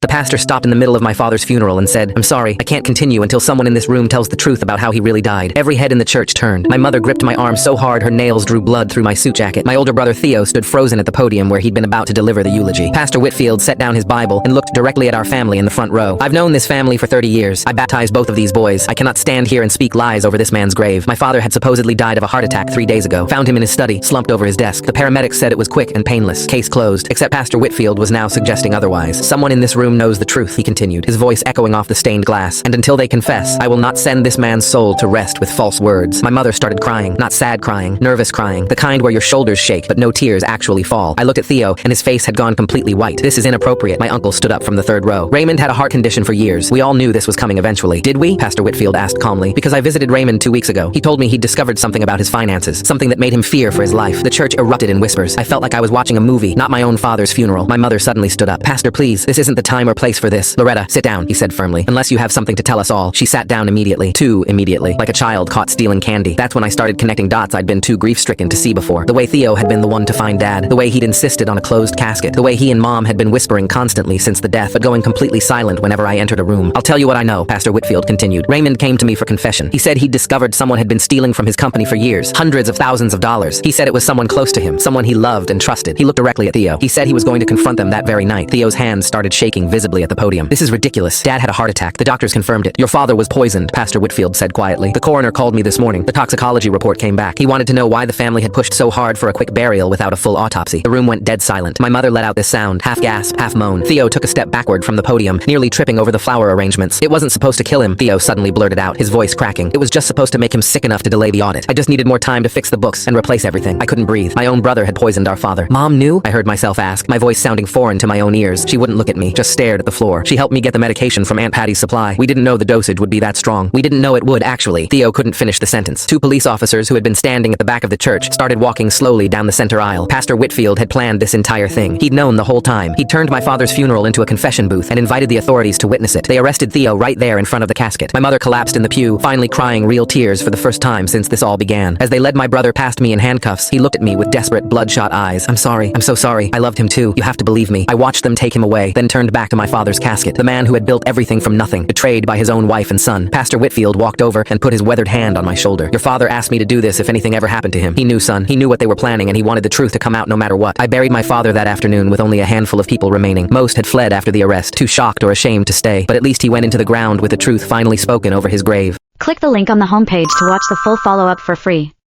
The pastor stopped in the middle of my father's funeral and said, "I'm sorry, I can't continue until someone in this room tells the truth about how he really died." Every head in the church turned. My mother gripped my arm so hard her nails drew blood through my suit jacket. My older brother Theo stood frozen at the podium where he'd been about to deliver the eulogy. Pastor Whitfield set down his Bible and looked directly at our family in the front row. "I've known this family for 30 years. I baptized both of these boys. I cannot stand here and speak lies over this man's grave. My father had supposedly died of a heart attack 3 days ago. Found him in his study, slumped over his desk. The paramedics said it was quick and painless. Case closed, except Pastor Whitfield was now suggesting otherwise. Someone in this room knows the truth," he continued, his voice echoing off the stained glass. "And until they confess, I will not send this man's soul to rest with false words." My mother started crying, not sad crying, nervous crying, the kind where your shoulders shake but no tears actually fall. I looked at Theo, and his face had gone completely white. "This is inappropriate." My uncle stood up from the third row. "Raymond had a heart condition for years. We all knew this was coming eventually." "Did we?" Pastor Whitfield asked calmly. "Because I visited Raymond 2 weeks ago. He told me he'd discovered something about his finances, something that made him fear for his life." The church erupted in whispers. I felt like I was watching a movie, not my own father's funeral. My mother suddenly stood up. "Pastor, please, this isn't the time or place for this." "Loretta, sit down," he said firmly. "Unless you have something to tell us all." She sat down immediately. Too immediately. Like a child caught stealing candy. That's when I started connecting dots I'd been too grief-stricken to see before. The way Theo had been the one to find Dad. The way he'd insisted on a closed casket. The way he and Mom had been whispering constantly since the death, but going completely silent whenever I entered a room. "I'll tell you what I know," Pastor Whitfield continued. "Raymond came to me for confession. He said he'd discovered someone had been stealing from his company for years. Hundreds of thousands of dollars. He said it was someone close to him. Someone he loved and trusted." He looked directly at Theo. He said he was going to confront them that very night. Theo's hands started shaking visibly at the podium. "This is ridiculous. Dad had a heart attack. The doctors confirmed it. Your father was poisoned," Pastor Whitfield said quietly. "The coroner called me this morning. The toxicology report came back. He wanted to know why the family had pushed so hard for a quick burial without a full autopsy." The room went dead silent. My mother let out this sound, half gasp, half moan. Theo took a step backward from the podium, nearly tripping over the flower arrangements. "It wasn't supposed to kill him," Theo suddenly blurted out, his voice cracking. "It was just supposed to make him sick enough to delay the audit. I just needed more time to fix the books and replace everything." I couldn't breathe. My own brother had poisoned our father. "Mom knew?" I heard myself ask, my voice sounding foreign to my own ears. She wouldn't look at me, just stared at the floor. "She helped me get the medication from Aunt Patty's supply. We didn't know the dosage would be that strong. We didn't know it would, actually." Theo couldn't finish the sentence. Two police officers who had been standing at the back of the church started walking slowly down the center aisle. Pastor Whitfield had planned this entire thing. He'd known the whole time. He'd turned my father's funeral into a confession booth and invited the authorities to witness it. They arrested Theo right there in front of the casket. My mother collapsed in the pew, finally crying real tears for the first time since this all began. As they led my brother past me in handcuffs, he looked at me with desperate, bloodshot eyes. "I'm sorry. I'm so sorry. I loved him too. You have to believe me." I watched them take him away, then turned back to my father's casket. The man who had built everything from nothing, betrayed by his own wife and son. Pastor Whitfield walked over and put his weathered hand on my shoulder. "Your father asked me to do this if anything ever happened to him. He knew, son. He knew what they were planning and he wanted the truth to come out no matter what." I buried my father that afternoon with only a handful of people remaining. Most had fled after the arrest, too shocked or ashamed to stay. But at least he went into the ground with the truth finally spoken over his grave. Click the link on the homepage to watch the full follow-up for free.